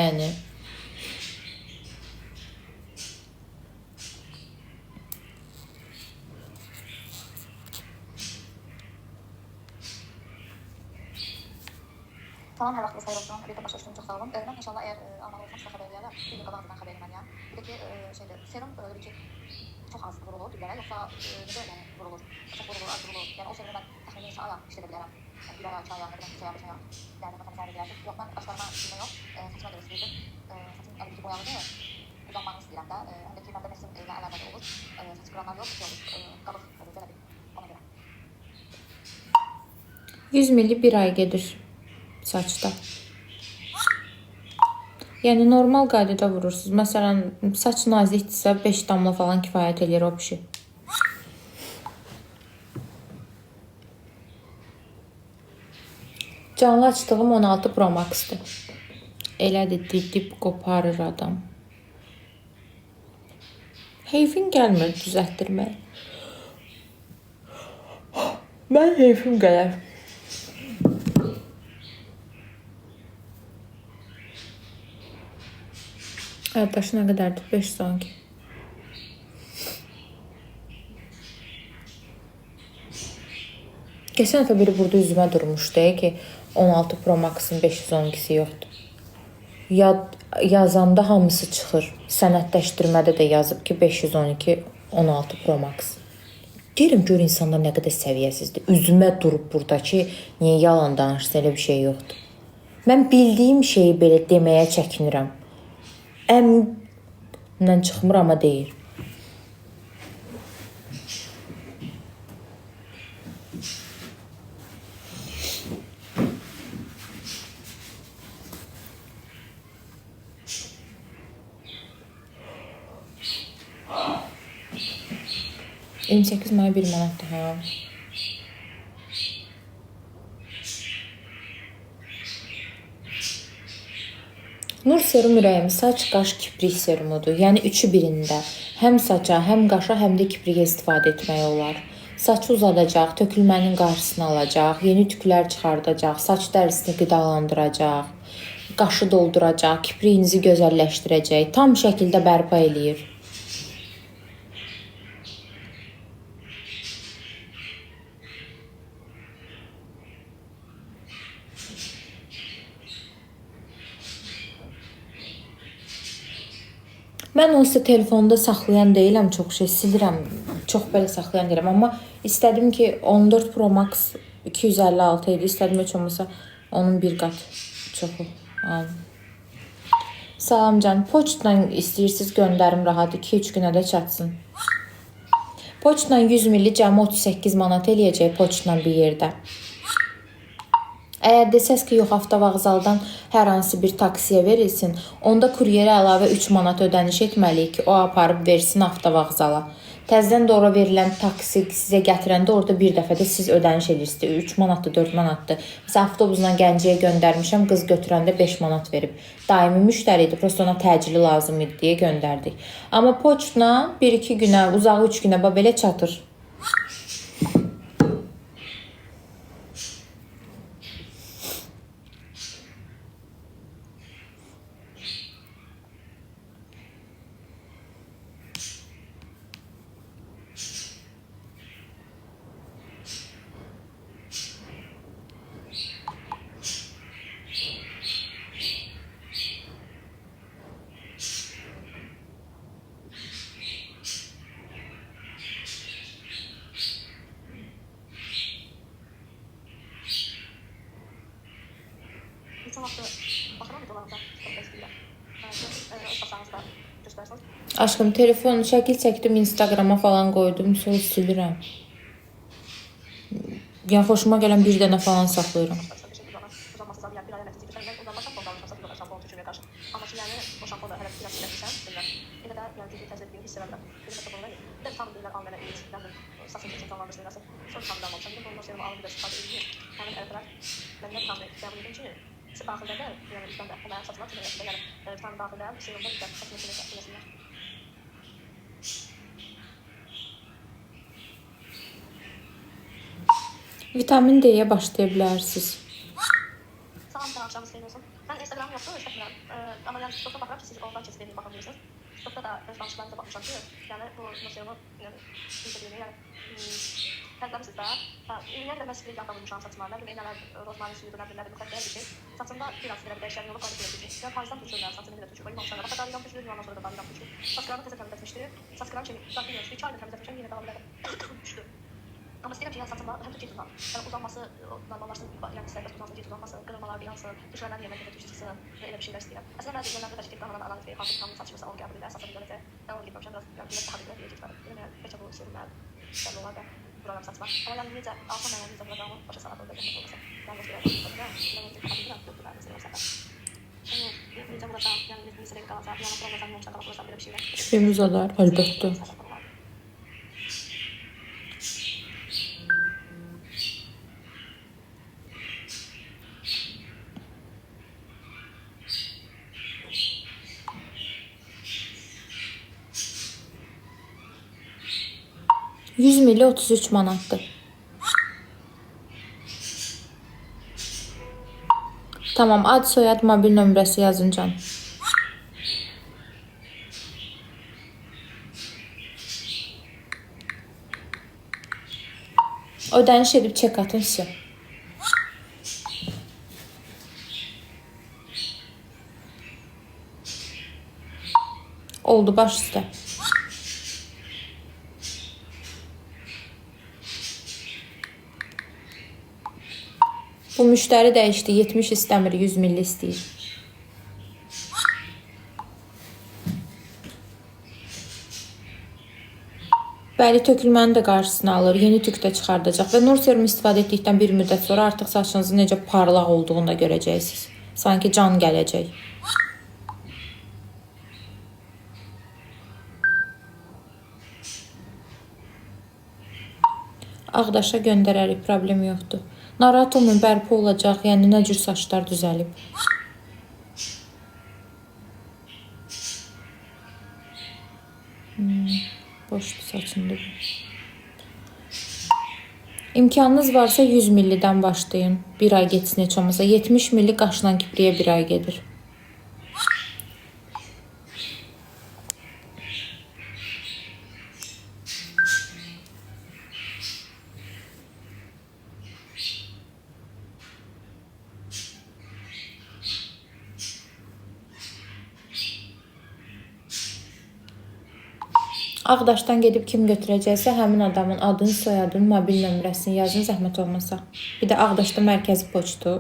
Yəni Tamam, hər vaxtınız xeyir olsun. Birlikdə başa düşdüm, çox sağ olun. Mən inşallah əgər almalı olsam sizə xəbər verərəm. Bir gün qabağınızdan xəbər verməliyəm. Bir də ki, serum bir ki, çox az vurulur dillərə, yoxsa necə yəni vurulur? Çox vurulur, az vurulur. Yəni o serumu mən təxminən neçə aya işlədə bilərəm? Yəni bir aya, 2 aya, nə biləm, 3 aya, 5 aya. Yəni matematiğe bilərsiniz. Yox, mən qaşlarıma silmə yox, saçıma görə silirdim. Saçım əli ki boyalıdır. Uzanmanı istəyirəm də. Həm də ki, məndə nəsim ilə əlaqəli olur. Saç qıranlar yox, şey olur, qabıq olur, belə bir. Ona görə. 100 milli bir ay gedir saçda. Yəni normal qaydada vurursunuz. Məsələn, saç nazikdirsə 5 damla falan kifayət eləyir o pişi. Canlı açdığım 16 Pro Max-dır. Elədir, didib qoparır adam. Heyfin gəlmir düzəltdirmək. Mən heyfim gələr. Daşı nə qədərdir? 512. Keçən dəfə biri burada üzümə durmuşdu ki, 16 Pro Max-ın 512-si yoxdur. Yazanda hamısı çıxır. Sənədləşdirmədə də yazıb ki, 512 16 Pro Max. Deyirəm, gör insanlar nə qədər səviyyəsizdir. Üzümə durub burada ki, niyə yalan danışsa, elə bir şey yoxdur. Mən bildiyim şeyi belə deməyə çəkinirəm. Əmdən çıxmır, amma deyir. $28 mənə 1 manatdır, hə. Nur serum ürəyim, saç, qaş, kiprik serumudur. Yəni üçü birində. Həm saça, həm qaşa, həm də kiprikə istifadə etmək olar. Saçı uzadacaq, tökülmənin qarşısını alacaq, yeni tüklər çıxardacaq, saç dərisini qidalandıracaq, qaşı dolduracaq, kipriyinizi gözəlləşdirəcək, tam şəkildə bərpa eləyir. Mən onsuz telefonda saxlayan deyiləm, çox şey silirəm, çox belə saxlayan deyiləm. Amma istədim ki, 14 Pro Max 256 idi, istədim heç olmasa onun bir qat çoxu aldım. Salam can, poçtla istəyirsiniz göndərim rahat 2-3 günə də çatsın. Poçtla 100 milli cəmi 38 manat eləyəcək poçtla bir yerdə. Əgər desəz ki, yox, avtovağzaldan hər hansı bir taksiyə verilsin, onda kuryerə əlavə 3 manat ödəniş etməliyik ki, o aparıb versin avtovağzala. Təzədən də ora verilən taksi sizə gətirəndə orada bir dəfədə siz ödəniş edirsiniz. 3 manatdır, 4 manatdır. Məsələn, avtobusla Gəncəyə göndərmişəm, qız götürəndə 5 manat verib. Daimi müştəri idi, prosto ona təcili lazım idi deyə göndərdik. Amma poçtla 1-2 günə, uzağı 3 günə belə çatır. Geçen hafta baxıram videolarımda çox istəyirəm. Öz baxsanızda göstərsiniz. Aşkım, telefon şəkil çəkdim, Instagrama falan qoydum, sonra silirəm. Yəni xoşuma gələn bir dənə falan saxlayıram. Uzanması zaten bir aya nəticə keçən. Mən uzanma şampon qalmışam, bir şampon tökülməyə qarşı. Amma ki, yəni o şampon da hələ biraz silmişəm, bilmirəm. Elə də yəni ki, təzə etdiyimi hiss edirəm. Bir də şampon var. Bir də tam deyirlər, al mənə iç, saçını keçən canlandırsın biraz. Sonra tam da almışam. Bir də ondan sonra alıb bir də istifadə edirəm. Həmin tərəflər məndən tam qəbul edim ki, daxildə də, yəni üstdən də mənim saçıma kimi yəni tam daxildə serumda bir də saçımı kimi eləsinlər. Vitamin D-yə başlaya bilərsiniz. Salam, axşam istəyir olsun. Mən Instagram yoxdur, istəmirəm. Amma yəni TikTokda baxıram ki, siz oradan keçib eləyib baxa bilirsiniz. TikTokda da öz danışıqlarınıza baxmışam ki, yəni bu serumu yəni təzəmisiz də. Ümumiyyətlə mən sprey yağda vurmuşam saçıma. Nə bilim, elələr rozmarin suyudur, nə bilim, müxtəlif bir şey. Saçımda biraz belə bir dəyişiklik olub, qalib edəcək. Yəni Parisdən düşürlər, saçımı belə düşür. Yoxsa nə qədər yağ düşür, ondan sonra da yağ düşür. Saçlarımı təzə təmizlətmişdi. Saçlarım kimi daxil yoxdur. 2 ayda təmizlətmişəm, yenə davam elədim. Düşdü. Amma istəyirəm ki, yəni saçımda həm də gec uzan. Yəni uzanması normallaşsın, yəni sərbəst uzansın, gec uzanması, qırılmalar yansın, düşmənlər yemək qədər düşsün və elə bir şeylər istəyirəm. Əslində mən deyirəm ki, qanundan analiz edib, hansı qanun saçımsa onu qəbul edir, saçımı görəcək. Mən onu getməmişəm, biraz daha bir deyəcək var. Yəni bəlkə bu serum mənim olar da vuraram saçıma. Amma yəni necə alsam mən necə vuracağımı başa salaq olacaq olmasa. Yəni başa salaq olacaq. Mən necə tapabilirəm bu qədər serum səfər. Yəni necə vuracağam, yəni necə qalacaq, yəni vuracağam, yoxsa qalacaq belə bir şeylər. Şübhəmiz olar, əlbəttə. $100 ml 33 manatdır. Tamam, ad, soyad, mobil nömrəsi yazıncan. Ödəniş edib çek atın sizə. Oldu, baş üstə. Bu müştəri dəyişdi, 70 istəmir, 100 ml istəyir. Bəli, tökülmənin də qarşısını alır, yeni tük də çıxardacaq və nur serumu istifadə etdikdən bir müddət sonra artıq saçınızın necə parlaq olduğunu da görəcəksiniz. Sanki can gələcək. Ağdaşa göndərərik, problem yoxdur. Narahat olmayın, bərpa olacaq, yəni nə cür saçlar düzəlib. Boşdur saçında. İmkanınız varsa 100 ml-dən başlayın. Bir ay geçsin heç olmasa. 70 ml qaşla kipriyə bir ay gedir. Ağdaşdan gedib kim götürəcəksə, həmin adamın adını, soyadını, mobil nömrəsini yazın, zəhmət olmasa. Bir də Ağdaşda mərkəzi poçtu.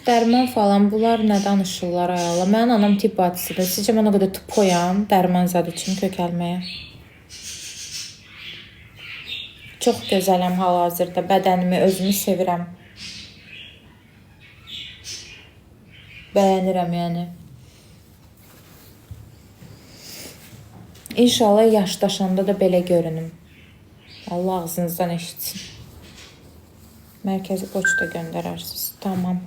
Dərman falan, bunlar nə danışırlar ayala. Mənim anam tibb bacısıdır. Sizcə mən o qədər tupoyam dərman zad üçün kökəlməyə. Çox gözələm hal-hazırda. Bədənimi, özümü sevirəm. Bəyənirəm yəni. İnşallah yaşdaşanda da belə görünüm. Allah ağzınızdan eşitsin. Mərkəzi poçta göndərərsiniz. Tamam.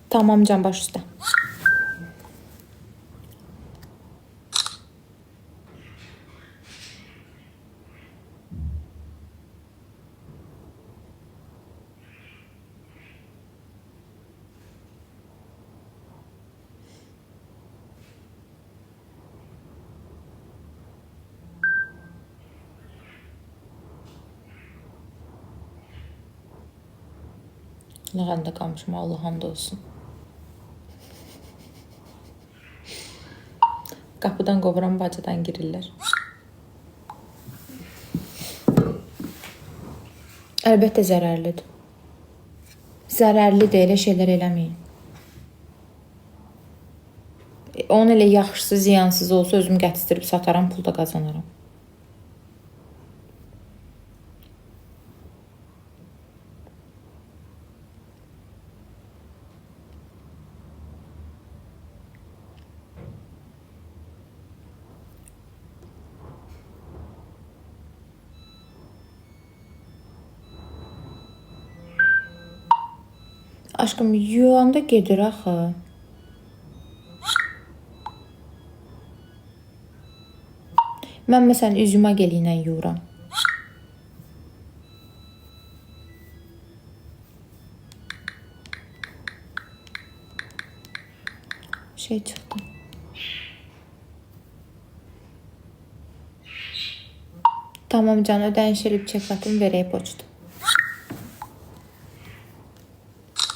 Tamam, can baş üstə. Lağanda qalmışım, Allah hamd olsun. Qapıdan qovuran bacıdan girirlər. Əlbəttə zərərlidir. Zərərlidir, elə şeylər eləməyin. Onun elə yaxşısı, ziyansız olsa özüm gətirib sataram, pul da qazanaram. Aşkım, yuyanda gedir axı. Mən məsələn üzümə gəliylə yuyuram. şey çıxdı. Tamam can, ödəniş edib çeklatım, verək poçtu.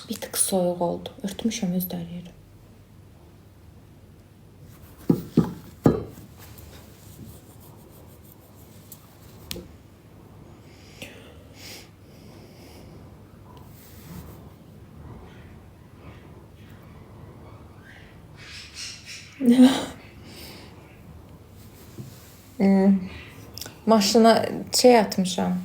Bir tık soyuq oldu. Örtmüşəm öz dəriyirəm. Maşına şey atmışam.